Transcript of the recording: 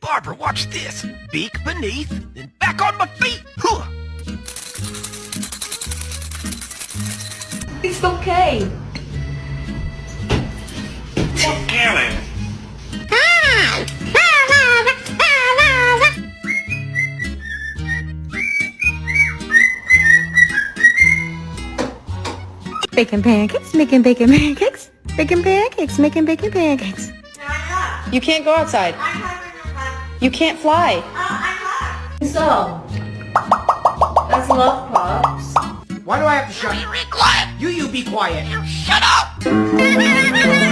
Barbara, watch this. Beak beneath, then back on my feet. Huh. It's okay. What's yelling? Bacon pancakes, making bacon pancakes, bacon pancakes, making bacon pancakes. You can't go outside. You can't fly. So, that's love pops. Why do I have to shut? Quiet. You be quiet. Shut up.